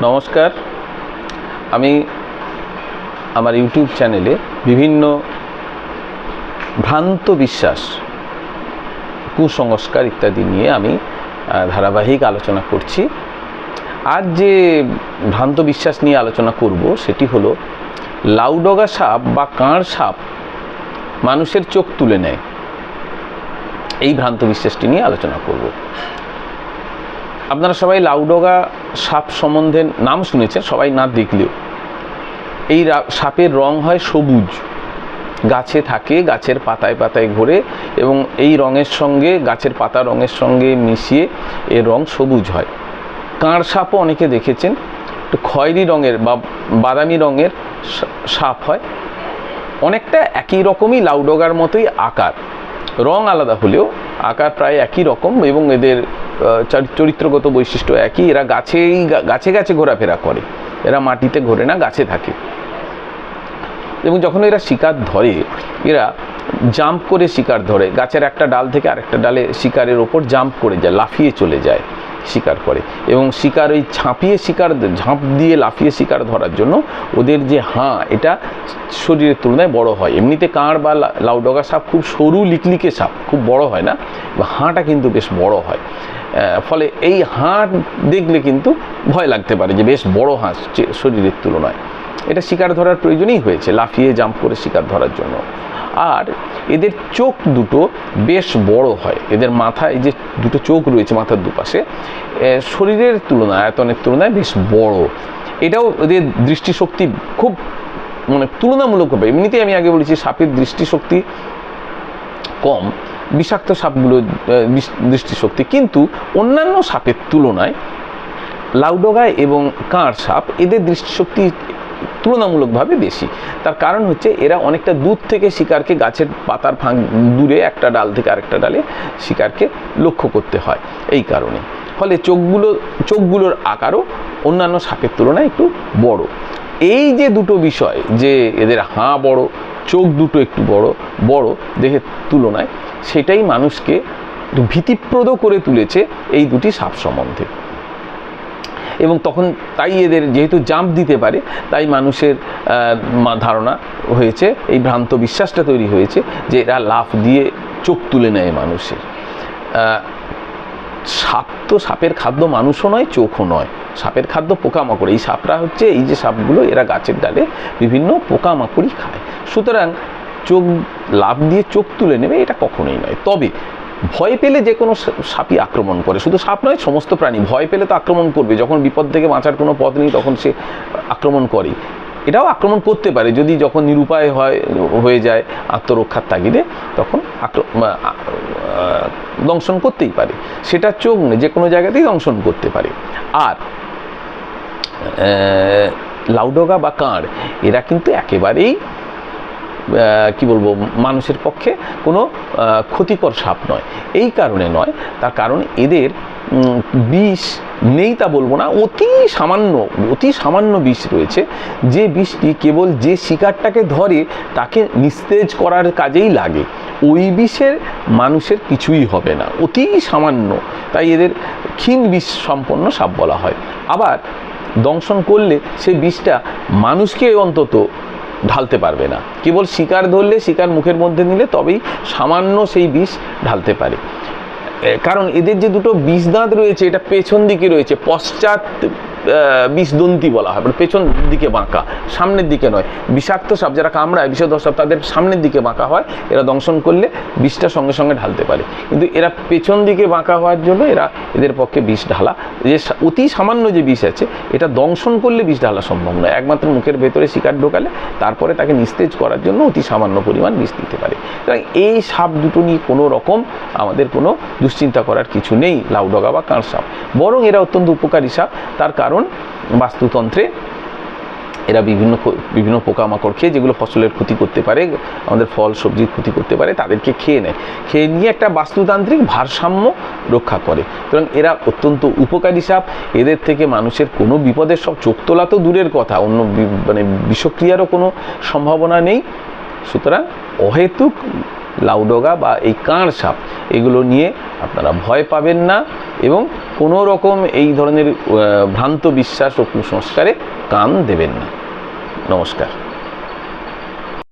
নমস্কার। আমি আমার ইউটিউব চ্যানেলে বিভিন্ন ভ্রান্ত বিশ্বাস, কুসংস্কার ইত্যাদি নিয়ে আমি ধারাবাহিক আলোচনা করছি। আজ যে ভ্রান্ত বিশ্বাস নিয়ে আলোচনা করব সেটি হলো লাউডগা সাপ বা কাঁড় সাপ মানুষের চোখ তুলে নেয়। এই ভ্রান্ত বিশ্বাসটি নিয়ে আলোচনা করব। আপনারা সবাই লাউডগা সাপ সম্বন্ধে নাম শুনেছেন, সবাই না দেখলেও। এই সাপের রং হয় সবুজ, গাছে থাকে, গাছের পাতায় পাতায় ঘোরে এবং এই রঙের সঙ্গে গাছের পাতা রঙের সঙ্গে মিশিয়ে এর রং সবুজ হয়। কাঁড় সাপও অনেকে দেখেছেন, একটু খয়েরি রঙের বা বাদামি রঙের সাপ হয়। অনেকটা একই রকমই লাউডগার মতোই আকার, রং আলাদা হলেও আকার প্রায় একই রকম এবং এদের চরিত্রগত বৈশিষ্ট্য একই। এরা গাছে গাছে ঘোরাফেরা করে, এরা মাটিতে ঘোরে না, গাছে থাকে। এবং যখন এরা শিকার ধরে, এরা জাম্প করে শিকার ধরে, গাছের একটা ডাল থেকে আরেকটা ডালে শিকারের ওপর জাম্প করে যায়, লাফিয়ে চলে যায়, শিকার করে। এবং শিকার ওই ঝাঁপ দিয়ে লাফিয়ে শিকার ধরার জন্য ওদের যে হাঁ, এটা শরীরের তুলনায় বড় হয়। এমনিতে কাঁড় বা লাউডগা সাপ খুব সরু লিকলিকে সাপ, খুব বড় হয় না, হাঁটা কিন্তু বেশ বড় হয়। ফলে এই হাঁ দেখলে কিন্তু ভয় লাগতে পারে যে বেশ বড় হাঁস শরীরের তুলনায়। এটা শিকার ধরার প্রয়োজনই হয়েছে, লাফিয়ে জাম্প করে শিকার ধরার জন্য। আর এদের চোখ দুটো বেশ বড় হয়। এদের মাথায় যে দুটো চোখ রয়েছে মাথার দুপাশে, শরীরের তুলনায়, আয়তনের তুলনায় বেশ বড়। এটাও এদের দৃষ্টিশক্তি খুব তুলনামূলকভাবে, এমনিতেই আমি আগে বলেছি সাপের দৃষ্টিশক্তি কম, বিষাক্ত সাপগুলো দৃষ্টিশক্তি, কিন্তু অন্যান্য সাপের তুলনায় লাউডগা এবং কাঁড় সাপ এদের দৃষ্টিশক্তি তুলনামূলকভাবে বেশি। তার কারণ হচ্ছে এরা অনেকটা দূর থেকে শিকারকে, গাছের পাতার দূরে একটা ডাল থেকে আরেকটা ডালে শিকারকে লক্ষ্য করতে হয়, এই কারণে। ফলে চোখগুলোর আকারও অন্যান্য সাপের তুলনায় একটু বড়। এই যে দুটো বিষয়, যে এদের হাঁ বড়, চোখ দুটো একটু বড় দেহের তুলনায়, সেটাই মানুষকে ভীতিপ্রদ করে তুলেছে এই দুটি সাপ সম্বন্ধে। এবং তখন তাই এদের যেহেতু জাম্প দিতে পারে, তাই মানুষের ধারণা হয়েছে, এই ভ্রান্ত বিশ্বাসটা তৈরি হয়েছে যে এরা লাফ দিয়ে চোখ তুলে নেয় মানুষের। সাপ তো, সাপের খাদ্য মানুষও নয়, চোখও নয়, সাপের খাদ্য পোকামাকড়। এই সাপরা হচ্ছে, এই যে সাপগুলো, এরা গাছের ডালে বিভিন্ন পোকামাকড়ই খায়। সুতরাং লাফ দিয়ে চোখ তুলে নেবে এটা কখনোই নয়। তবে ভয় পেলে যে কোনো সাপই আক্রমণ করে, শুধু সাপ নয়, সমস্ত প্রাণী ভয় পেলে তো আক্রমণ করবে। যখন বিপদ থেকে বাঁচার কোনো পথ নেই তখন সে আক্রমণ করে। এটাও আক্রমণ করতে পারে যখন নিরুপায় হয়ে যায় আত্মরক্ষার তাগিদে, তখন দংশন করতেই পারে। সেটা চোখ নেই, যে কোনো জায়গাতেই দংশন করতে পারে। আর লাউডগা বা কাঁড় এরা কিন্তু একেবারেই মানুষের পক্ষে কোনো ক্ষতিকর সাপ নয়। এই কারণে নয়, তার কারণ এদের বিষ নেই তা বলবো না, অতি সামান্য বিষ রয়েছে, যে বিষটি কেবল যে শিকারটাকে ধরে তাকে নিস্তেজ করার কাজেই লাগে। ওই বিষের মানুষের কিছুই হবে না, অতি সামান্য। তাই এদের ক্ষীণ বিষ সম্পন্ন সাপ বলা হয়। আবার দংশন করলে সেই বিষটা মানুষকে অন্তত ঢালতে পারবে না, কেবল শিকার ধরলে, শিকার মুখের মধ্যে নিলে তবেই সামান্য সেই বিষ ঢালতে পারে। কারণ এদের যে দুটো বিষ দাঁত রয়েছে, এটা পেছন দিকে রয়েছে, পশ্চাৎ বিষদন্তি বলা হয়, পেছন দিকে বাঁকা, সামনের দিকে নয়। বিষাক্ত সাপ যারা কামড়ায়, বিষধর সাপ, তাদের সামনের দিকে বাঁকা হয়, এরা দংশন করলে বিষটা সঙ্গে সঙ্গে ঢালতে পারে। কিন্তু এরা পেছন দিকে বাঁকা হওয়ার জন্য এদের পক্ষে বিষ ঢালা, যে অতি সামান্য যে বিষ আছে, এটা দংশন করলে বিষ ঢালা সম্ভব নয়। একমাত্র মুখের ভেতরে শিকার ঢোকালে তারপরে তাকে নিস্তেজ করার জন্য অতি সামান্য পরিমাণ বিষ দিতে পারে। সুতরাং এই সাপ দুটো নিয়ে কোনো রকম আমাদের কোনো দুশ্চিন্তা করার কিছু নেই, লাউডগা বা কাঁড় সাপ। বরং এরা অত্যন্ত উপকারী সাপ। তার কারণ বাস্তুতন্ত্রে এরা বিভিন্ন পোকামাকড় খেয়ে, যেগুলো ফসলের ক্ষতি করতে পারে, আমাদের ফল সবজির ক্ষতি করতে পারে, তাদেরকে খেয়ে নেয়, খেয়ে নিয়ে একটা বাস্তুতান্ত্রিক ভারসাম্য রক্ষা করে। সুতরাং এরা অত্যন্ত উপকারী সাপ। এদের থেকে মানুষের কোনো বিপদের, সব চোখ তোলা তো দূরের কথা, অন্য বিষক্রিয়ারও কোনো সম্ভাবনা নেই। সুতরাং অহেতুক লাউডগা বা এই কাঁড় সাপ, এগুলো নিয়ে আপনারা ভয় পাবেন না এবং কোনো রকম এই ধরনের ভ্রান্ত বিশ্বাস ও কুসংস্কারে কান দেবেন না। নমস্কার।